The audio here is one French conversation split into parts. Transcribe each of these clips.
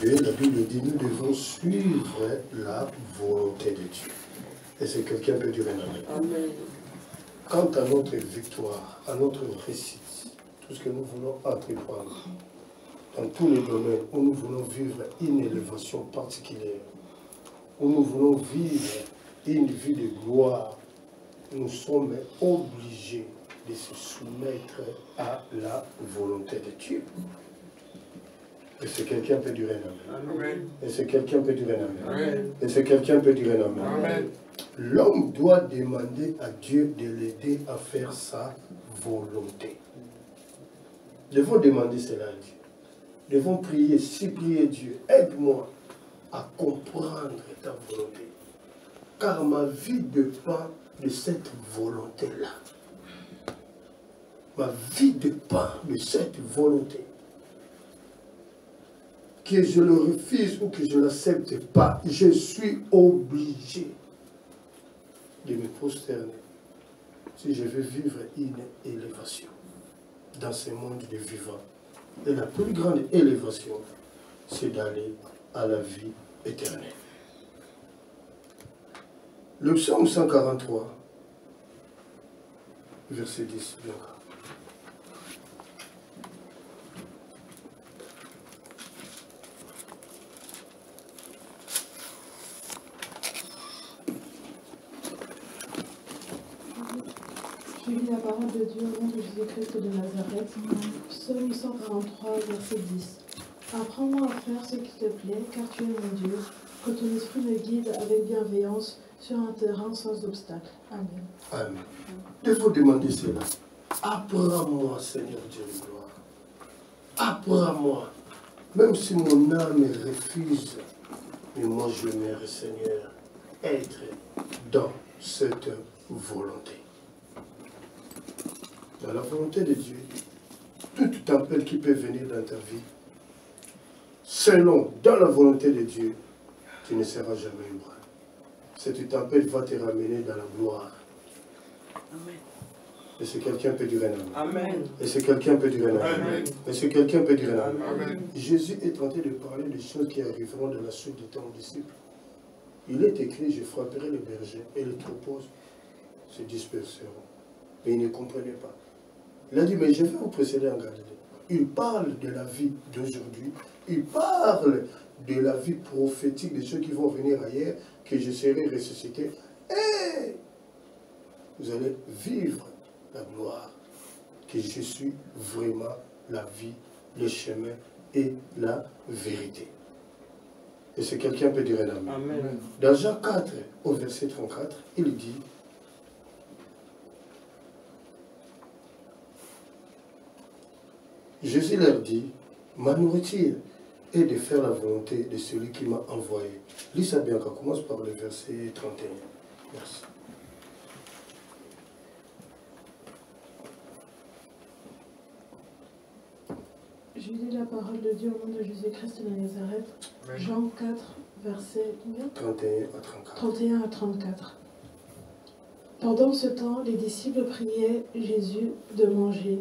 Dieu, la Bible dit, nous devons suivre la volonté de Dieu. Et c'est quelqu'un peut dire amen. Quant à notre victoire, à notre réussite, tout ce que nous voulons entreprendre, dans tous les domaines où nous voulons vivre une élévation particulière, où nous voulons vivre une vie de gloire, nous sommes obligés de se soumettre à la volonté de Dieu. Et c'est quelqu'un peut dire amen. Et c'est quelqu'un peut dire amen. Et c'est quelqu'un peut dire amen. L'homme doit demander à Dieu de l'aider à faire sa volonté. Nous devons demander cela à Dieu. Nous devons prier, supplier Dieu, aide-moi à comprendre ta volonté. Car ma vie dépend de cette volonté-là. Ma vie dépend de cette volonté. Que je le refuse ou que je ne l'accepte pas, je suis obligé de me prosterner si je veux vivre une élévation dans ce monde de vivants. Et la plus grande élévation, c'est d'aller à la vie éternelle. Le psaume 143, verset 10, bien. Je lis la parole de Dieu au nom de Jésus-Christ de Nazareth, psaume 143, verset 10. Apprends-moi à faire ce qui te plaît, car tu es mon Dieu, que ton esprit me guide avec bienveillance sur un terrain sans obstacle. Amen. Amen. Il faut demander cela. Apprends-moi, Seigneur Dieu de gloire. Apprends-moi. Même si mon âme refuse, mais moi j'aimerais, Seigneur, être dans cette volonté. Dans la volonté de Dieu, toute tempête qui peut venir dans ta vie, selon, dans la volonté de Dieu, tu ne seras jamais ébranlé. Cette tempête va te ramener dans la gloire. Amen. Et si quelqu'un peut dire un amen. Amen. Et si quelqu'un peut dire un amen. Amen. Et si quelqu'un peut dire un amen. Amen. Jésus est en train de parler des choses qui arriveront dans la suite du temps aux disciples. Il est écrit, je frapperai les bergers et les troupeaux se disperseront. Mais ils ne comprenaient pas. Il a dit, mais je vais vous précéder en Galilée. Il parle de la vie d'aujourd'hui. Il parle de la vie prophétique de ceux qui vont venir ailleurs, que je serai ressuscité. Et vous allez vivre la gloire, que je suis vraiment la vie, le chemin et la vérité. Et si quelqu'un peut dire un amen. Amen. Dans Jean 4, au verset 34, il dit, Jésus leur dit, ma nourriture est de faire la volonté de celui qui m'a envoyé. Lis ça bien, on commence par le verset 31. Merci. Je lis la parole de Dieu au nom de Jésus-Christ de Nazareth, Jean 4, verset 31 à 34. Pendant ce temps, les disciples priaient Jésus de manger.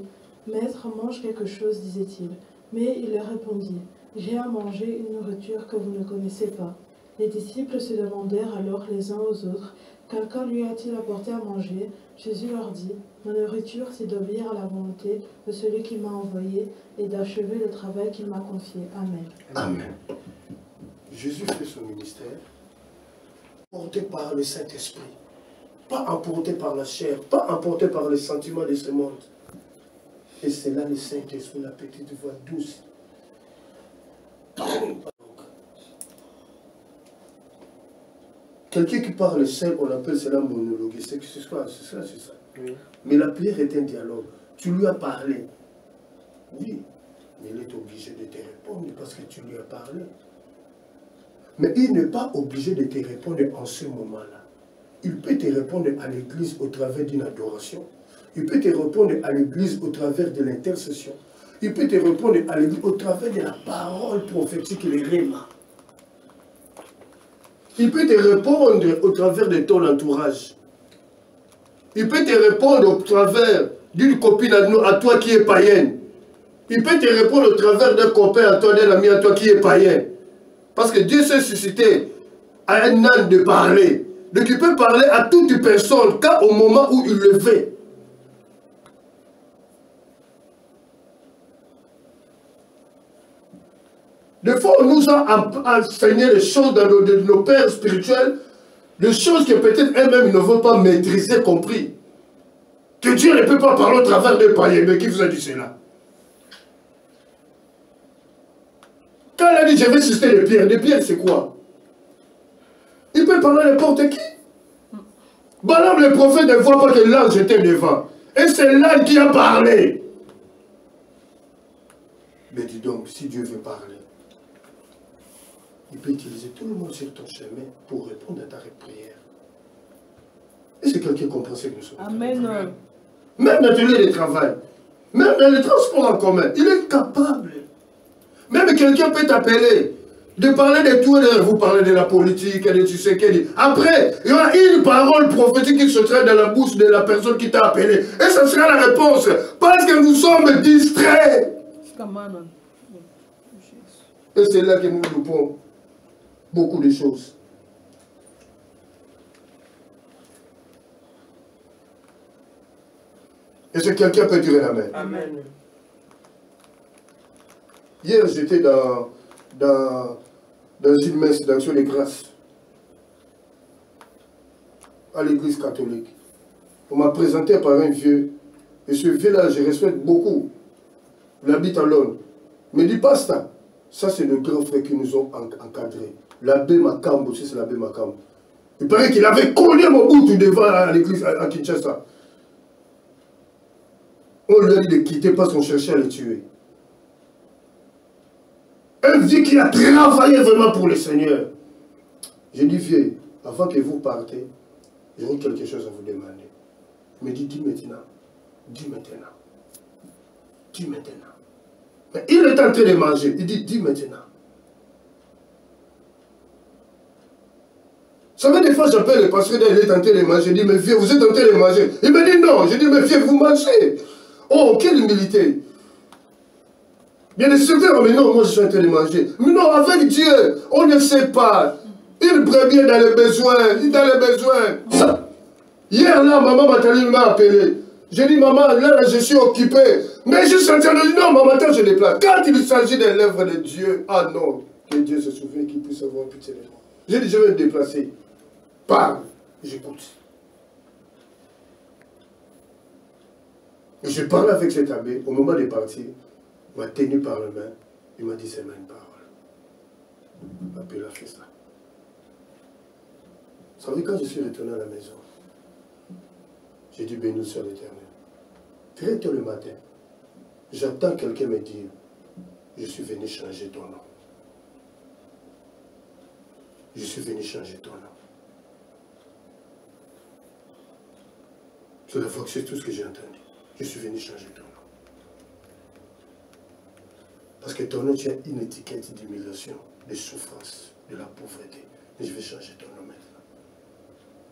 Maître, mange quelque chose, disait-il. Mais il leur répondit, j'ai à manger une nourriture que vous ne connaissez pas. Les disciples se demandèrent alors les uns aux autres, quelqu'un lui a-t-il apporté à manger? Jésus leur dit, ma nourriture c'est d'obéir à la volonté de celui qui m'a envoyé et d'achever le travail qu'il m'a confié. Amen. Amen. Jésus fait son ministère, porté par le Saint-Esprit, pas emporté par la chair, pas emporté par les sentiments de ce monde. Et c'est là le Saint-Esprit, la petite voix douce. Quelqu'un qui parle seul, on appelle cela monologue. C'est ça. Oui. Mais la prière est un dialogue. Tu lui as parlé. Oui, mais il est obligé de te répondre parce que tu lui as parlé. Mais il n'est pas obligé de te répondre en ce moment-là. Il peut te répondre à l'église au travers d'une adoration. Il peut te répondre à l'église au travers de l'intercession. Il peut te répondre à l'église au travers de la parole prophétique et les rémas. Il peut te répondre au travers de ton entourage. Il peut te répondre au travers d'une copine à toi qui est païenne. Il peut te répondre au travers d'un copain à toi, d'un ami à toi qui est païen. Parce que Dieu s'est suscité à un âne de parler. Donc il peut parler à toute personne, car au moment où il le fait. Des fois, on nous a enseigné les choses dans nos pères spirituels, des choses que peut-être eux-mêmes ne veulent pas maîtriser, compris. Que Dieu ne peut pas parler au travers des païens, mais qui vous a dit cela? Quand il a dit, je vais susciter les pierres, c'est quoi? Il peut parler à n'importe qui. Balaam le prophète ne voit pas que l'ange était devant. Et c'est l'ange qui a parlé. Mais dis donc, si Dieu veut parler, il peut utiliser tout le monde sur ton chemin pour répondre à ta prière. Est-ce que quelqu'un comprend ce que nous sommes? Amen. Même dans le lieu de travail, même dans les transports en commun, il est capable. Même quelqu'un peut t'appeler, de parler de tout, vous parlez de la politique, de tu sais qu'elle dit. Après, il y aura une parole prophétique qui se traite dans la bouche de la personne qui t'a appelé. Et ça sera la réponse. Parce que nous sommes distraits. Et c'est là que nous loupons beaucoup de choses. Est-ce que quelqu'un peut dire amen? Amen. Hier, j'étais dans une messe d'action de grâce à l'église catholique. On m'a présenté par un vieux. Et ce vieux-là, je respecte beaucoup. Il habite à Londres. Il me dit, pasteur, ça c'est le grand frère qui nous ont encadrés. L'abbé Makambo aussi, c'est l'abbé Makambo. Il paraît qu'il avait collé mon bout devant à l'église à Kinshasa. On lui a dit de quitter parce qu'on cherchait à le tuer. Un vieux qui a travaillé vraiment pour le Seigneur. J'ai dit, vieux, avant que vous partez, j'aurai quelque chose à vous demander. Il me dit, dis maintenant. Dis maintenant. Dis maintenant. Mais il est en train de manger. Il dit, dis maintenant. Vous savez, des fois, j'appelle le pasteur, il est en train de manger. Je dis, mais vieux, vous êtes en train de manger. Il me dit, non. Je dis, mais vieux, vous mangez. Oh, quelle humilité. Il y a des secteurs, mais non, moi je suis en train de manger. Mais non, avec Dieu, on ne sait pas. Il brebis dans les besoins, Ça. Hier, là, maman m'a appelé. J'ai dit, maman, là, je suis occupé. Mais je suis en train de dire, non, maman, attends, je déplace. Quand il s'agit des lèvres de Dieu, ah non, que Dieu se souvienne qu'il puisse avoir pitié de moi. J'ai dit, je vais me déplacer. Parle, j'écoute. Et je parlais avec cet abbé, au moment de partir, il m'a tenu par la main, il m'a dit, c'est ma parole. L'abbé a fait ça. Vous savez, quand je suis retourné à la maison, j'ai dit, béni soit l'Éternel. Très tôt le matin, j'entends quelqu'un me dire, je suis venu changer ton nom. Je suis venu changer ton nom. C'est la fois que c'est tout ce que j'ai entendu. Je suis venu changer ton nom. Parce que ton nom tient une étiquette d'humiliation, de souffrance, de la pauvreté. Mais je vais changer ton nom maintenant.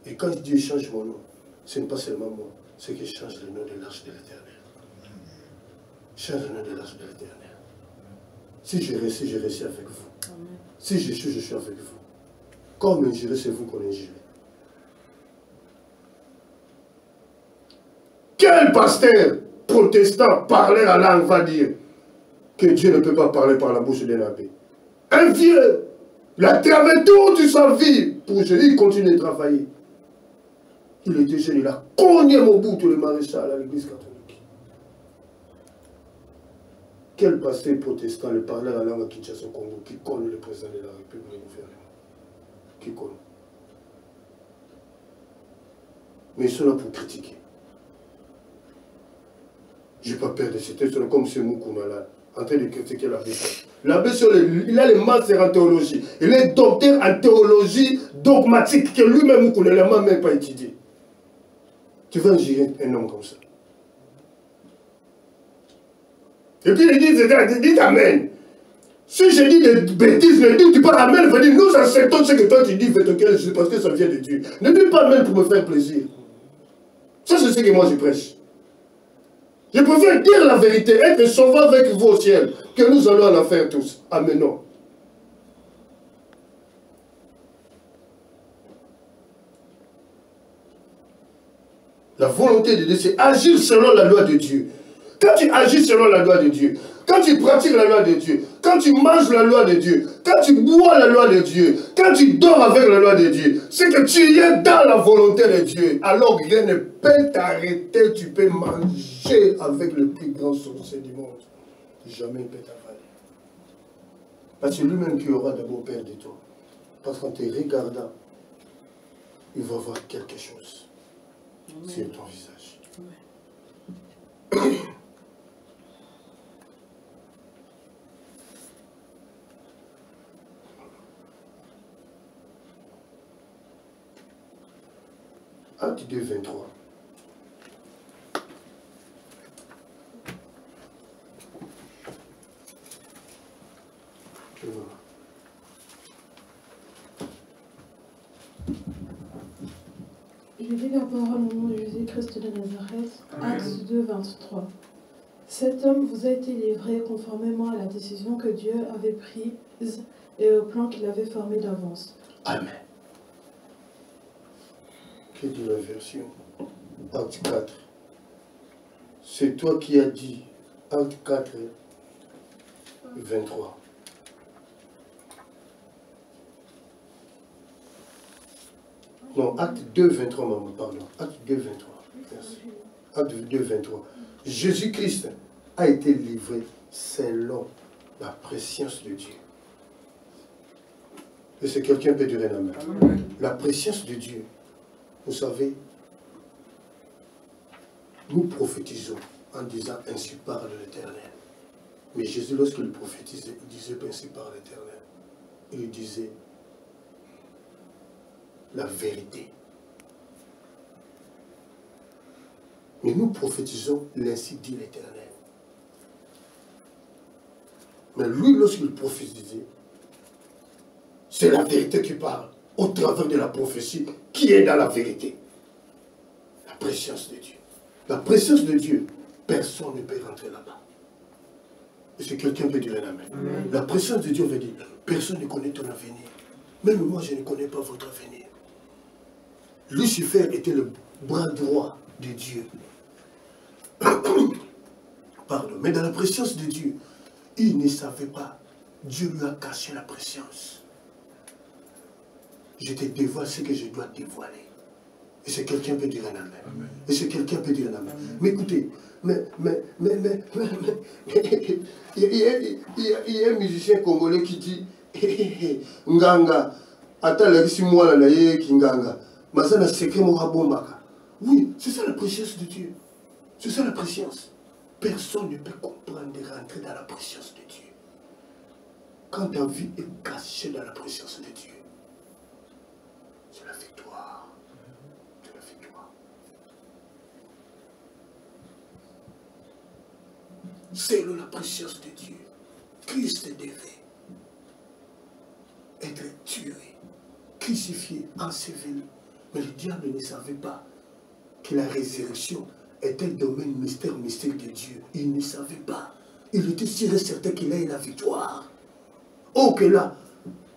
Et quand Dieu change mon nom, ce n'est pas seulement moi, c'est qu'il change le nom de l'arche de l'Éternel. Change le nom de l'arche de l'Éternel. Si je réussis avec vous. Amen. Si j'échoue, je suis avec vous. Comme injuré, c'est vous qu'on injure. Quel pasteur protestant parler à langue va dire que Dieu ne peut pas parler par la bouche d'un abbé? Un vieux, il a travaillé toute sa vie pour Jésus, il continue de travailler. Il était jeune, il a cogné mon bout le maréchal à l'église catholique. Quel pasteur protestant le parler à langue à Kinshasa au Congo qui connaît le président de la République, le gouvernement? Qui connaît? Mais ils sont là pour critiquer. Je n'ai pas peur de citer, comme ce Moukouna là, en train de critiquer l'abbé. L'abbé, il a les masters en théologie. Il est docteur en théologie dogmatique que lui-même Moukouna n'a même pas étudié. Tu vas injurer un homme comme ça. Et puis il dit Amen. Si je dis des bêtises, ne dis pas Amen. Veut dire, nous acceptons ce que toi tu dis, parce que ça vient de Dieu. Ne dis pas Amen pour me faire plaisir. Ça, c'est ce que moi je prêche. Je préfère dire la vérité, être sauvé avec vous au ciel, que nous allons en faire tous. Amen. Non. La volonté de Dieu, c'est agir selon la loi de Dieu. Quand tu agis selon la loi de Dieu, quand tu pratiques la loi de Dieu, quand tu manges la loi de Dieu, quand tu bois la loi de Dieu, quand tu dors avec la loi de Dieu, c'est que tu es dans la volonté de Dieu. Alors rien ne peut t'arrêter, tu peux manger avec le plus grand sorcier du monde. Jamais il ne peut t'avaler. Parce que lui-même qui aura d'abord peur de toi. Parce qu'en te regardant, il va voir quelque chose sur ton visage. Acte 2, 23. Je lis la parole au nom de Jésus-Christ de Nazareth, Acte 2, 23. Cet homme vous a été livré conformément à la décision que Dieu avait prise et au plan qu'il avait formé d'avance. Amen. Que dit la version? Acte 4. C'est toi qui as dit. Acte 4, 23. Non, acte 2, 23, maman, pardon. Acte 2, 23. Merci. Acte 2, 23. Jésus-Christ a été livré selon la préscience de Dieu. Et c'est quelqu'un peut dire un amen. La préscience de Dieu. Vous savez, nous prophétisons en disant ainsi parle l'Éternel. Mais Jésus, lorsqu'il prophétisait, il disait ainsi parle l'Éternel. Il disait la vérité. Mais nous prophétisons l'ainsi dit l'Éternel. Mais lui, lorsqu'il prophétisait, c'est la vérité qui parle au travers de la prophétie qui est dans la vérité. La préscience de Dieu. La préscience de Dieu, personne ne peut rentrer là-bas. Et si quelqu'un peut dire un amen. La préscience de Dieu veut dire, personne ne connaît ton avenir. Même moi, je ne connais pas votre avenir. Lucifer était le bras droit de Dieu. Pardon. Mais dans la préscience de Dieu, il ne savait pas. Dieu lui a caché la préscience. Je te dévoile ce que je dois dévoiler. Et c'est quelqu'un peut dire un amen. Et c'est quelqu'un peut dire un amen. Mais écoutez, il y a un musicien congolais qui dit Nganga, attends, si moi la Nganga, Mazana secret Morabombaka. Oui, c'est ça la préscience de Dieu. C'est ça la préscience. Personne ne peut comprendre de rentrer dans la préscience de Dieu. Quand ta vie est cachée dans la préscience de Dieu, c'est la victoire. C'est la victoire. C'est la préscience de Dieu. Christ devait être tué, crucifié, enseveli. Mais le diable ne savait pas que la résurrection était le domaine mystère de Dieu. Il ne savait pas. Il était sûr et certain qu'il ait la victoire. Oh que là,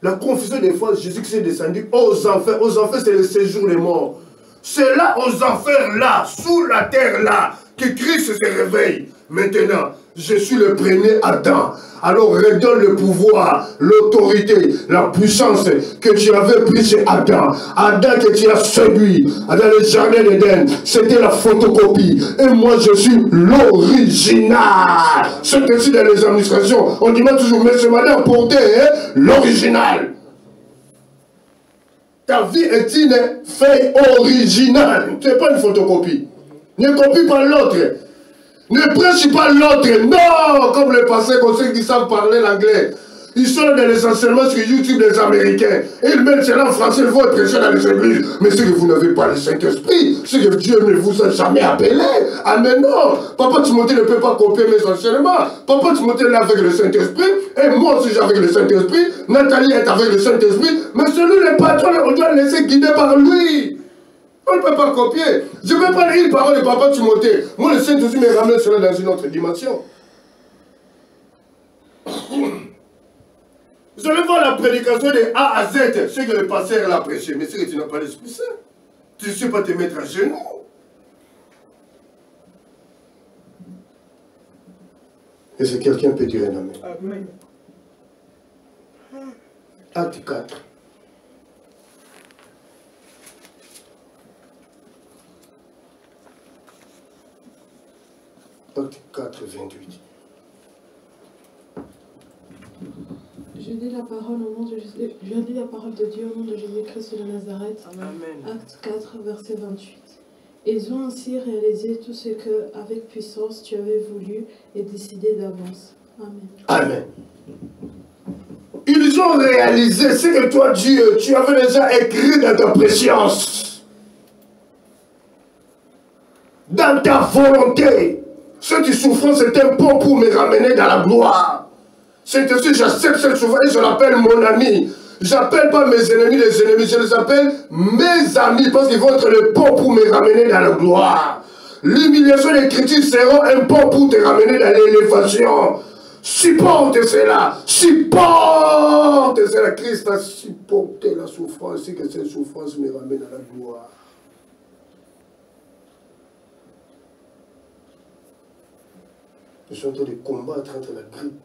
la confusion des fois, Jésus-Christ est descendu aux enfers. Aux enfers, c'est le séjour des morts. C'est là, aux enfers, là, sous la terre, là, que Christ se réveille. Maintenant, je suis le premier Adam. Alors redonne le pouvoir, l'autorité, la puissance que tu avais pris chez Adam. Adam que tu as séduit dans le jardin d'Éden. C'était la photocopie. Et moi je suis l'original. C'est ainsi dans les administrations. On dit moi toujours, mais ce matin porter l'original. Ta vie est une feuille originale. Tu n'es pas une photocopie. Ne copie pas l'autre. Ne prêche pas l'autre. Non, comme le passé, comme ceux qui savent parler l'anglais. Ils sont dans les enseignements sur YouTube des Américains. Et ils mettent cela en français, ils vont prêcher dans les églises. Mais c'est que vous n'avez pas le Saint-Esprit. C'est que Dieu ne vous a jamais appelé. Ah mais non. Papa Timothée ne peut pas copier mes enseignements. Papa Timothée est avec le Saint-Esprit. Et moi aussi j'ai avec le Saint-Esprit. Nathalie est avec le Saint-Esprit. Mais celui, le patron, on doit le laisser guider par lui. On ne peut pas copier. Je ne peux pas lire une parole de Papa Timothée. Moi, le Saint-Esprit me ramène cela dans une autre dimension. Vous allez voir la prédication de A à Z, ce que le pasteur l'a prêché. Mais c'est que tu n'as pas l'Esprit Saint. Tu ne sais pas te mettre à genoux. Est-ce que quelqu'un peut dire un amen? Amen. Acte 4. Acte 4, 28. Je dis la parole au nom de Jésus. Je dis la parole de Dieu au nom de Jésus-Christ de Nazareth. Amen. Acte 4, verset 28. Ils ont ainsi réalisé tout ce que, avec puissance, tu avais voulu et décidé d'avance. Amen. Amen. Ils ont réalisé ce que toi, Dieu, tu avais déjà écrit dans ta préscience. Dans ta volonté. Cette souffrance est un pont pour me ramener dans la gloire. C'est ainsi que j'accepte cette souffrance et je l'appelle mon ami. J'appelle pas mes ennemis les ennemis, je les appelle mes amis parce qu'ils vont être le pont pour me ramener dans la gloire. L'humiliation des critiques seront un pont pour te ramener dans l'élévation. Supporte cela, supporte cela. Christ a supporté la souffrance et que cette souffrance me ramène à la gloire. Je suis en train de combattre entre la grippe.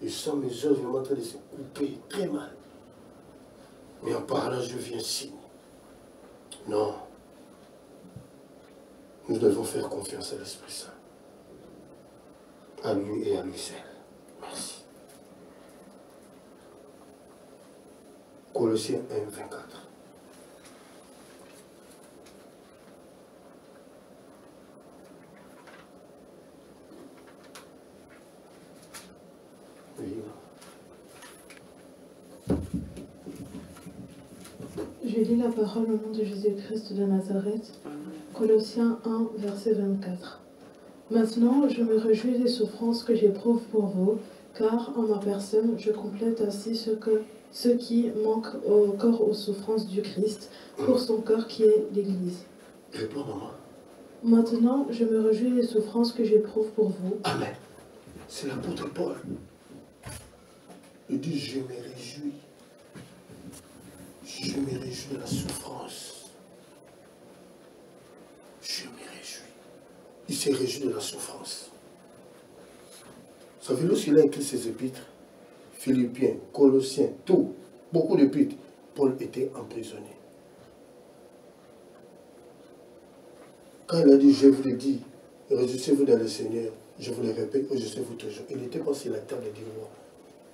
Et sans mes œuvres, je suis en train de se couper très mal. Mais en parlant, je viens signer. Non. Nous devons faire confiance à l'Esprit Saint. À lui et à lui seul. Merci. Colossiens 1, 24. Je lis la parole au nom de Jésus-Christ de Nazareth. Colossiens 1, verset 24. Maintenant, je me réjouis des souffrances que j'éprouve pour vous, car en ma personne, je complète ainsi ce qui manque au corps aux souffrances du Christ, pour son corps qui est l'Église. Réponds, maman. Maintenant, je me réjouis des souffrances que j'éprouve pour vous. Amen. C'est l'apôtre Paul. Il dit, je me réjouis. Je me réjouis de la souffrance. Je me réjouis. Il s'est réjoui de la souffrance. Vous savez, lorsqu'il a écrit ses épîtres, Philippiens, Colossiens, tout, beaucoup d'épîtres, Paul était emprisonné. Quand il a dit, je vous le dis, réjouissez-vous dans le Seigneur, je vous le répète, réjouissez-vous toujours. Il n'était pas sur la table du roi.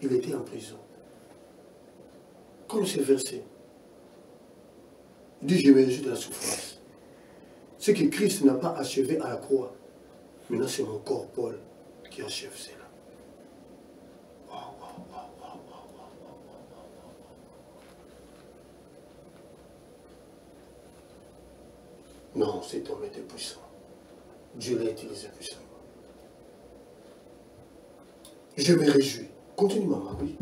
Il était en prison. Comme ce verset, il dit, je me réjouis de la souffrance. Ce que Christ n'a pas achevé à la croix. Maintenant, c'est mon corps, Paul, qui achève cela. Non, cet homme était puissant. Dieu l'a utilisé puissamment. Je me réjouis. Continue, maman, oui.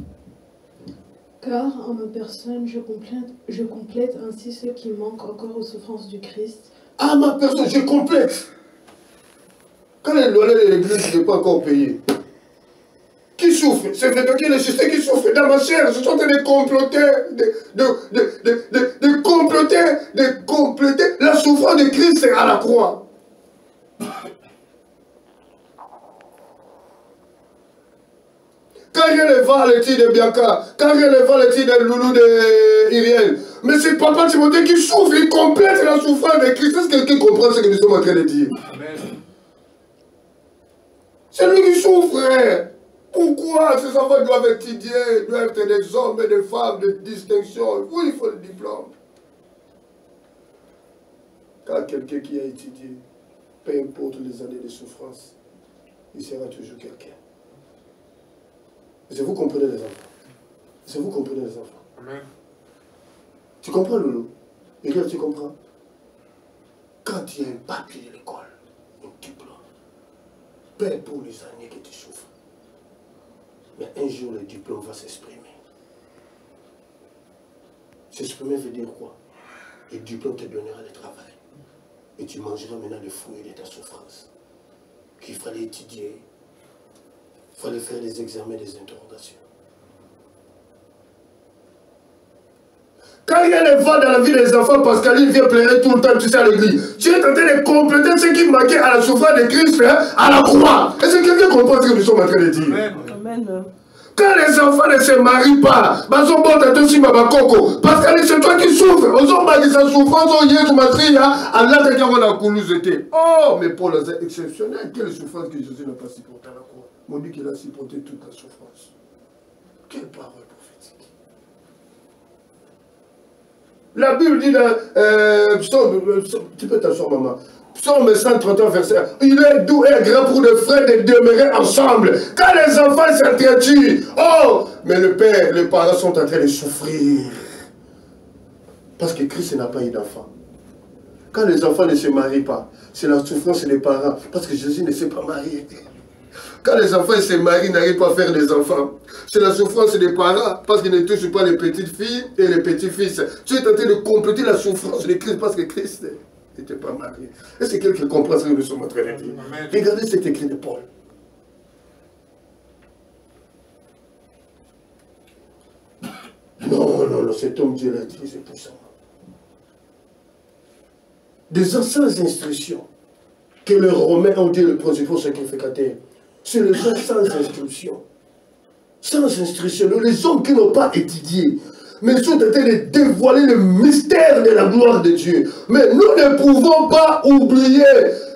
Car en ma personne, je complète ainsi ce qui manque encore aux souffrances du Christ. À ma personne, je complète. Quand les loyers de l'église ne sont pas encore payés, qui souffre? C'est Védoki le système qui souffre. Dans ma chair, je suis en train de comploter, de compléter la souffrance de Christ à la croix. Quand rien ne va, le titre de Bianca, quand rien ne va, le titre de Loulou de Iriel, mais c'est Papa Timothée qui souffre, il complète la souffrance de Christ. Est-ce que quelqu'un comprend ce que nous sommes en train de dire? Amen. C'est lui qui souffre. Pourquoi ces enfants doivent étudier, doivent être des hommes et des femmes de distinction? Oui, il faut le diplôme. Quand quelqu'un qui a étudié, peu importe les années de souffrance, il sera toujours quelqu'un. Est-ce que vous comprenez les enfants? Est-ce que vous comprenez les enfants? Amen. Tu comprends, Loulou? Et là, tu comprends? Quand il y a un papier de l'école, un diplôme, peu pour les années que tu souffres, mais un jour, le diplôme va s'exprimer. S'exprimer veut dire quoi? Le diplôme te donnera le travail. Et tu mangeras maintenant le fruit de ta souffrance. Qu'il fallait étudier. Il fallait faire des examens, des interrogations. Quand il y a les vents dans la vie des enfants, Pascaline vient pleurer tout le temps, tu sais, à l'église. Tu es en train de compléter ce qui manquait à la souffrance de Christ, hein, à la croix. Est-ce que quelqu'un comprend ce que nous sommes en train de dire? Amen. Quand les enfants ne se marient pas, parce que c'est toi qui souffres. Oh, mais Paul est exceptionnel. Quelle souffrance que Jésus n'a pas supporté à la croix. On dit qu'il a supporté toute la souffrance. Quelle parole prophétique. La Bible dit dans... tu peux t'asseoir, maman. Psaume 131, verset 1. Il est doux et agréable pour les frères de demeurer ensemble. Quand les enfants s'entretuent, oh, mais le père, les parents sont en train de souffrir. Parce que Christ n'a pas eu d'enfant. Quand les enfants ne se marient pas, c'est la souffrance des parents. Parce que Jésus ne s'est pas marié. Quand les enfants se marient, n'arrivent pas à faire des enfants, c'est la souffrance des parents. Parce qu'ils ne touchent pas les petites filles et les petits-fils. Tu es en train de compléter la souffrance de Christ parce que Christ n'était pas marié. Est-ce que quelqu'un comprend ce que nous sommes en train de dire? Regardez cet écrit de Paul. Non, cet homme Dieu l'a dit, c'est pour ça. Des anciennes instructions que les Romains ont dit le principal sacrificateur. C'est les gens sans instruction. Sans instruction. Les hommes qui n'ont pas étudié. Mais ils sont en train de dévoiler le mystère de la gloire de Dieu. Mais nous ne pouvons pas oublier.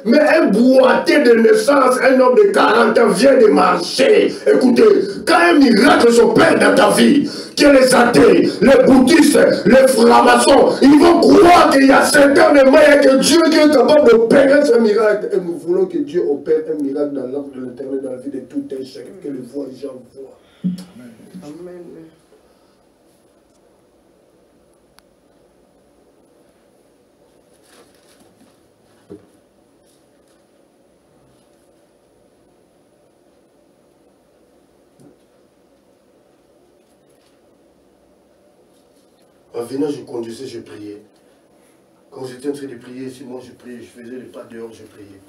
Mais un boité de naissance, un homme de 40 ans vient de marcher. Écoutez, quand un miracle s'opère dans ta vie, que les athées, les bouddhistes, les francs-maçons, ils vont croire qu'il y a certainement que Dieu qui est capable d'opérer ce miracle. Et nous voulons que Dieu opère un miracle dans l'âme de l'éternel, dans la vie de tout un chacun, que le voyant voit. Amen. Amen. En venant, je conduisais, je priais. Quand j'étais en train de prier, si moi je priais, je faisais les pas dehors, je priais.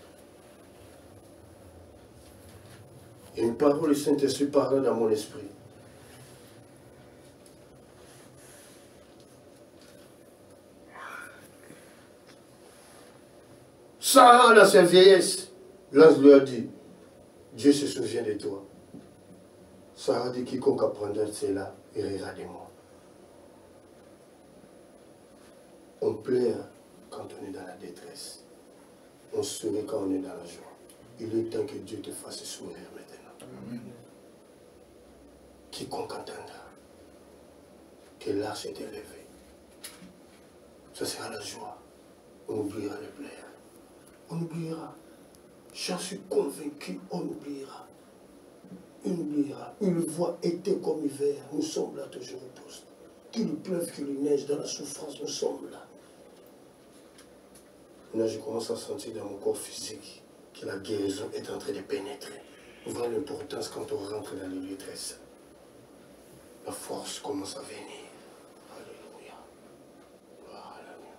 Et une parole du Saint-Esprit parlait dans mon esprit. Sarah, dans sa vieillesse, l'ange lui a dit, Dieu se souvient de toi. Sarah dit, quiconque apprendra cela, il rira de moi. On pleure quand on est dans la détresse. On sourit quand on est dans la joie. Il est temps que Dieu te fasse sourire maintenant. Amen. Quiconque entendra que l'arche est élevée, ce sera la joie. On oubliera les pleurs. On oubliera. J'en suis convaincu, on oubliera. On oubliera. Une voix était comme hiver. Nous sommes là toujours au poste. Qu'il pleuve, qu'il neige, dans la souffrance, nous sommes là. Là, je commence à sentir dans mon corps physique que la guérison est en train de pénétrer. On voit l'importance quand on rentre dans les lieux très saints. La force commence à venir. Alléluia. Alléluia.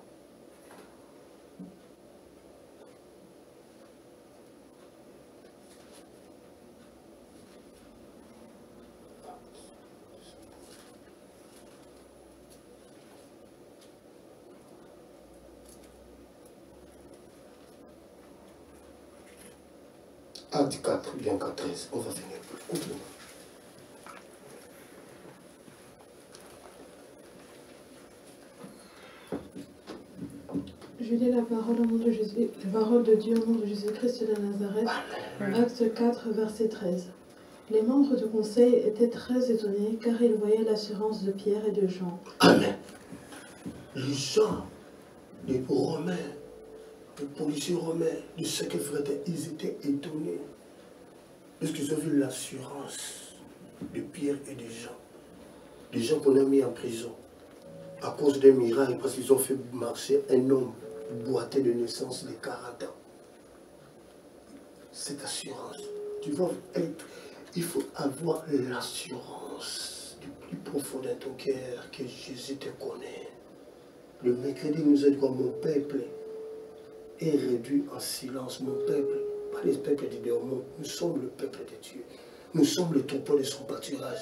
Acte 4, bien qu'à 13. On va finir. Continue. Je lis la parole au nom de Jésus, la parole de Dieu au nom de Jésus-Christ de Nazareth. Acte 4, verset 13. Les membres du conseil étaient très étonnés car ils voyaient l'assurance de Pierre et de Jean. Amen. Les gens, les Romains, les policiers romains, de ce qu'ils faisaient, ils étaient étonnés. Parce qu'ils ont vu l'assurance de Pierre et de Jean. Les gens qu'on a mis en prison à cause des miracles, parce qu'ils ont fait marcher un homme boité de naissance de 40 ans. Cette assurance, tu vas être, il faut avoir l'assurance du plus profond de ton cœur que Jésus te connaît. Le mercredi nous a dit comme mon peuple est réduit en silence. Mon peuple, pas les peuples du démon, nous sommes le peuple de Dieu. Nous sommes le troupeau de son pâturage.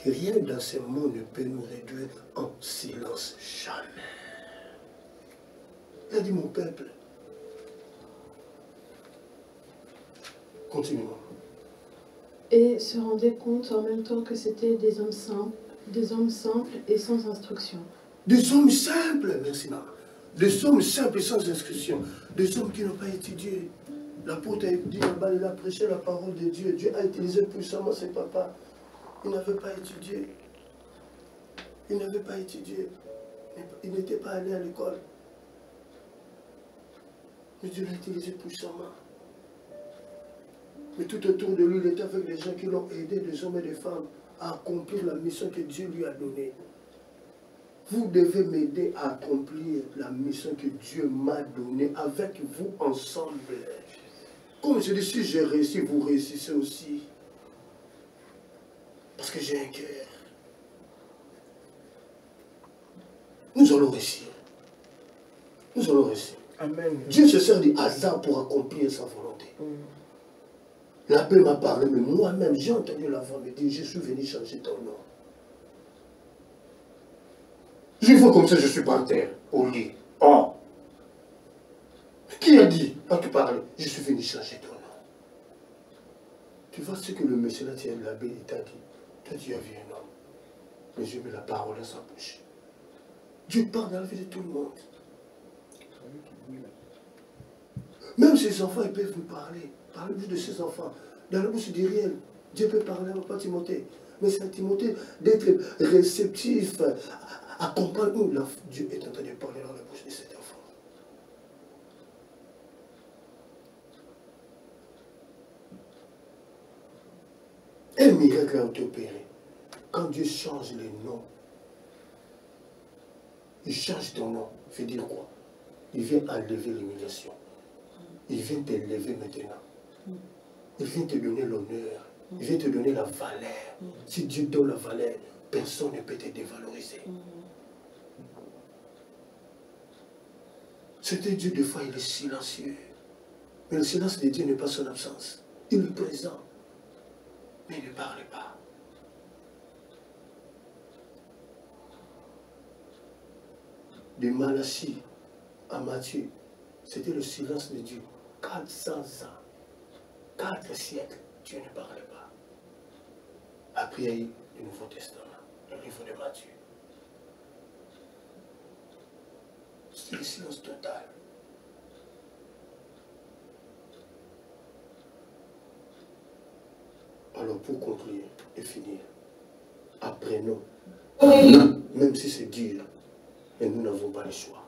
Que rien dans ce monde ne peut nous réduire en silence. Jamais. Il a dit mon peuple. Continuons. et se rendaient compte en même temps que c'était des hommes simples et sans instruction. Des hommes simples, merci maman. Des hommes simples et sans instruction. Des hommes qui n'ont pas étudié. L'apôtre a dit là-bas, il a prêché la parole de Dieu. Dieu a utilisé puissamment ses papas. Il n'avait pas étudié. Il n'avait pas étudié. Il n'était pas allé à l'école. Mais Dieu l'a utilisé puissamment. Mais tout autour de lui, il était avec des gens qui l'ont aidé, des hommes et des femmes, à accomplir la mission que Dieu lui a donnée. Vous devez m'aider à accomplir la mission que Dieu m'a donnée avec vous ensemble. Comme je dis, si j'ai réussi, vous réussissez aussi. Parce que j'ai un cœur. Nous allons réussir. Nous allons réussir. Amen. Dieu se sert du hasard pour accomplir sa volonté. L'abbé m'a parlé, mais moi-même, j'ai entendu la voix me dire, je suis venu changer ton nom. Une fois comme ça, je suis par terre, au lit. Oh! Qui a dit, quand tu parlais, je suis venu changer ton nom? Tu vois ce que le monsieur là, l'abbé, il t'a dit. Toi, tu as vu un homme. Mais je mets la parole à sa bouche. Dieu parle dans la vie de tout le monde. Même ses enfants, ils peuvent nous parler. Par la bouche de ses enfants. Dans la bouche d'Iriel, Dieu peut parler à Timothée. Mais c'est à Timothée d'être réceptif, à comprendre où Dieu est en train de parler dans la bouche de cet enfant. Un miracle a été opéré. Quand Dieu change les noms, il change ton nom. Il veut dire quoi? Il vient enlever l'humiliation. Il vient t'élever maintenant. Il vient te donner l'honneur. Il vient te donner la valeur. Si Dieu donne la valeur, personne ne peut te dévaloriser. C'était Dieu, des fois, il est silencieux. Mais le silence de Dieu n'est pas son absence. Il est présent. Mais il ne parle pas. De Malachie à Matthieu, c'était le silence de Dieu. 400 ans. 4 siècles, Dieu ne parlait pas. Après, il y a eu le Nouveau Testament, le livre de Matthieu. C'est le silence total. Alors, pour conclure et finir, apprenons, même si c'est dur, mais nous n'avons pas le choix.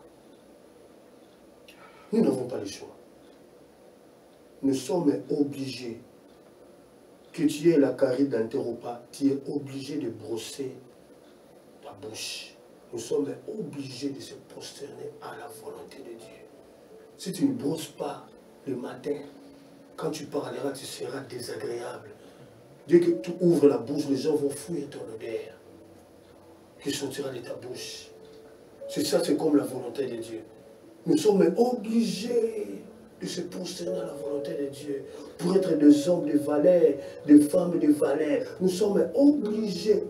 Nous n'avons pas le choix. Nous sommes obligés, que tu aies la carie dentaire ou pas, tu es obligé de brosser ta bouche. Nous sommes obligés de se prosterner à la volonté de Dieu. Si tu ne brosses pas le matin, quand tu parleras, tu seras désagréable. Dès que tu ouvres la bouche, les gens vont fuir ton odeur qui sortira de ta bouche. C'est ça, c'est comme la volonté de Dieu. Nous sommes obligés de se prosterner à la volonté de Dieu pour être des hommes de valeur, des femmes de valeur. Nous sommes obligés.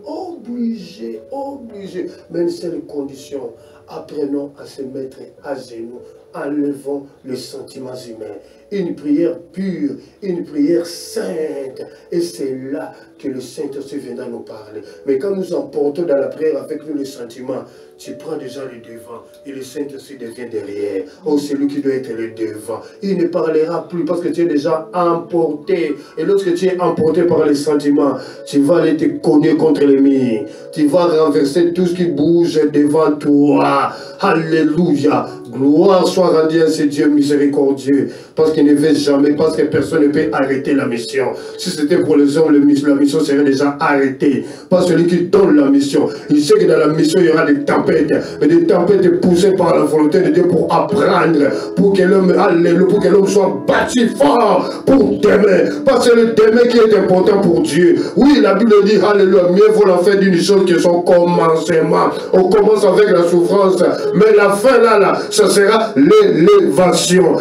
Mais une seule condition, apprenons à se mettre à genoux, enlevons les sentiments humains. Une prière pure, une prière sainte. Et c'est là que le Saint-Esprit viendra nous parler. Mais quand nous emportons dans la prière avec nous les sentiments, tu prends déjà le devant et le Saint-Esprit devient derrière. Oh, c'est lui qui doit être le devant. Il ne parlera plus parce que tu es déjà emporté. Et lorsque tu es emporté par les sentiments, tu vas aller te cogner contre les murs. Tu vas renverser tout ce qui bouge devant toi. Alléluia. Gloire soit rendue à ce Dieu miséricordieux. Parce qu'il ne veut jamais, parce que personne ne peut arrêter la mission. Si c'était pour les hommes, la mission serait déjà arrêtée. Pas celui qui donne la mission. Il sait que dans la mission, il y aura des tempêtes. Mais des tempêtes poussées par la volonté de Dieu pour apprendre. Pour que l'homme soit bâti fort pour demain. Parce que le demain qui est important pour Dieu. Oui, la Bible dit, alléluia, mieux vaut la fin d'une chose que son commencement. On commence avec la souffrance. Mais la fin là, ça sera l'élévation.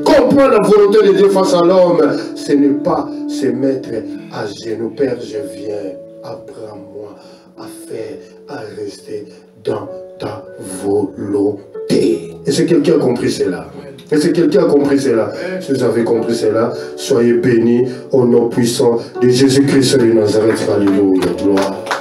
Comprendre la volonté de Dieu face à l'homme, ce n'est pas se mettre à genoux. Père, je viens, apprends-moi à faire, à rester dans ta volonté. Est-ce que quelqu'un a compris cela? Est-ce que quelqu'un a compris cela? Si vous avez compris cela, soyez bénis au nom puissant de Jésus-Christ de Nazareth. Alléluia. Gloire.